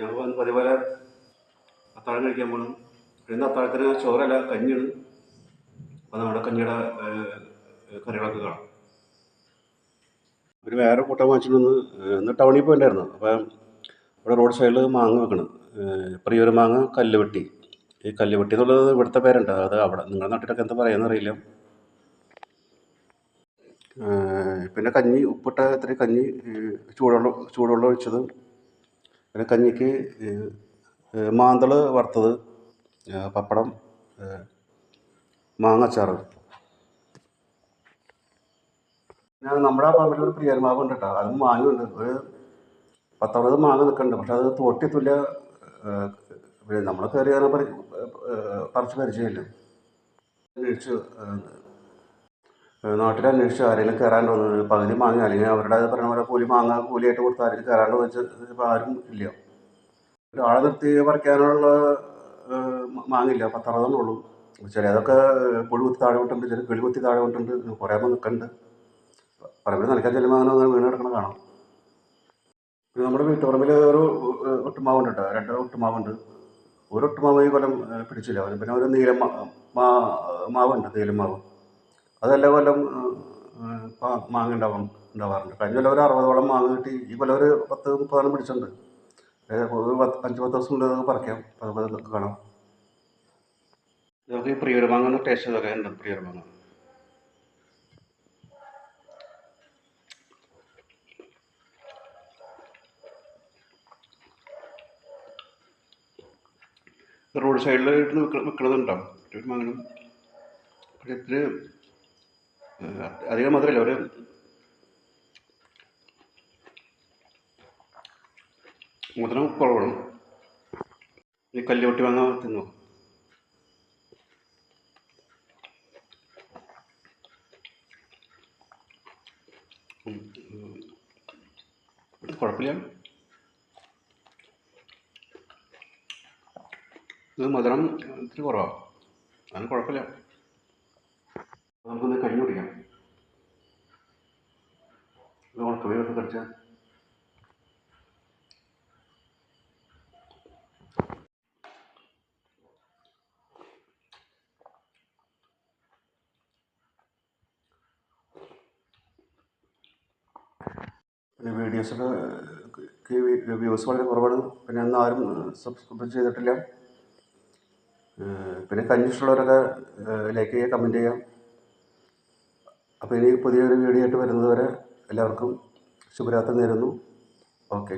ഞങ്ങൾ വന്ന് പതിപോലെ അത്താഴം കഴിക്കാൻ പോകണം. ഇന്ന് അത്താഴത്തിന് ചോറല്ല, കഞ്ഞിയാണ്. അപ്പോൾ നമ്മുടെ കഞ്ഞിയുടെ കറികളൊക്കെ കാണാം. ഒരു വേറെ കൂട്ടം വാങ്ങിച്ചിട്ടൊന്ന് ഇന്ന് ടൗണിൽ പോയിട്ടുണ്ടായിരുന്നു. അപ്പം ഇവിടെ റോഡ് സൈഡിൽ മാങ്ങ വെക്കണം. പ്രിയൊരു മാങ്ങ കല്ലുവെട്ടി. ഈ കല്ലുവെട്ടി എന്നുള്ളത് ഇവിടുത്തെ പേരുണ്ട്. അത് അവിടെ നിങ്ങളുടെ നാട്ടിലൊക്കെ എന്താ പറയുക അറിയില്ല. പിന്നെ കഞ്ഞി, ഉപ്പിട്ട ഇത്തിരി കഞ്ഞി, ചൂടുവെള്ളം ഒഴിച്ചത്. പിന്നെ കഞ്ഞിക്ക് മാന്തൾ വറുത്തത്, പപ്പടം, മാങ്ങ അച്ചാറ്. പിന്നെ നമ്മുടെ പറമ്പിലൊരു പ്രിയർമാവ് ഉണ്ട് കേട്ടോ. അതും മാങ്ങയുണ്ട്. ഒരു 10-60 മാങ്ങ നിൽക്കുന്നുണ്ട്. പക്ഷെ അത് തോട്ടിയെത്തില്ല. പിന്നെ നമ്മൾ കയറി പറിച്ച് പരിചയമില്ല. അന്വേഷിച്ചു, നാട്ടിലന്വേഷിച്ചു ആരെങ്കിലും കയറാണ്ടോ എന്ന്. പകുതി മാങ്ങ, അല്ലെങ്കിൽ അവരുടെ പറഞ്ഞ പോലെ കൂലിയായിട്ട് കൊടുത്ത് ആരെങ്കിലും കയറാണ്ടോ എന്ന് വെച്ചാൽ ആരും ഇല്ല. ഒരാളെ നിർത്തി പറിക്കാനുള്ള മാങ്ങില്ല. 10-60 ഉള്ളൂ. ചിലതൊക്കെ പുഴു കുത്തി താഴെ വിട്ടുണ്ട്, ചില കിളി കുത്തി താഴെ വിട്ടുണ്ട്. കുറേ നിൽക്കുന്നുണ്ട്. പറമ്പിൽ നനയ്ക്കാൻ ചെല്ലുമ്പോൾ അങ്ങനെ വീണ് കിടക്കണം കാണാം. പിന്നെ നമ്മുടെ വീട്ടുപറമ്പിൽ ഒരു ഒട്ടുമാവുണ്ട് കേട്ടോ. 2 ഒട്ടുമാവുണ്ട്. ഒരു ഒട്ടുമാവ് ഈ കൊല്ലം പിടിച്ചില്ല. പിന്നെ ഒരു നീലം മാവുണ്ട്, നീലം മാവ്. അതെല്ലാ കൊല്ലം മാങ്ങ ഉണ്ടാവാറുണ്ട്. കഴിഞ്ഞ കൊല്ലം ഒരു 60ഓളം മാങ്ങ കിട്ടി. ഈ കൊല്ലം ഒരു 10-30 പിടിച്ചിട്ടുണ്ട്. ഒരു 5-10 ദിവസം കൊണ്ട് അതൊക്കെ പറിക്കാം. അതൊക്കെ കാണാം. നമുക്ക് ഈ പ്രിയൊരു മാങ്ങ ടേസ്റ്റ് ഒക്കെ ഉണ്ട്. പ്രിയൊരു മാങ്ങ റോഡ് സൈഡിലായിട്ട് വിൽക്കണതുണ്ടാവും. ഒരു മാങ്ങനും പക്ഷെ ഇത്തിരി അധികം മധുരമില്ല. ഒരു മധുരം കുറവാണ്. ഈ കല്ലുവെട്ടി മാങ്ങ തിന്നു. കുഴപ്പമില്ല. ഇത് മധുരം ഇത്തിരി കുറവാണ്. അതിന് കുഴപ്പമില്ല. നമുക്കൊന്ന് കഞ്ഞി കുടിക്കാം. ഇത് ഉണക്കമീനൊക്കെ കടിച്ചാൽ പിന്നെ വീഡിയോസൊക്കെ വ്യൂസ് വളരെ കുറവാണ്. പിന്നെ അന്ന് ആരും സബ്സ്ക്രൈബ് ചെയ്തിട്ടില്ല. പിന്നെ കഞ്ഞി ഇഷ്ടമുള്ളവരൊക്കെ ലൈക്ക് ചെയ്യുക, കമൻറ്റ് ചെയ്യാം. അപ്പോൾ ഇനി പുതിയൊരു വീഡിയോ ആയിട്ട് വരുന്നത് വരെ എല്ലാവർക്കും ശുഭരാത്രി നേരുന്നു. ഓക്കെ.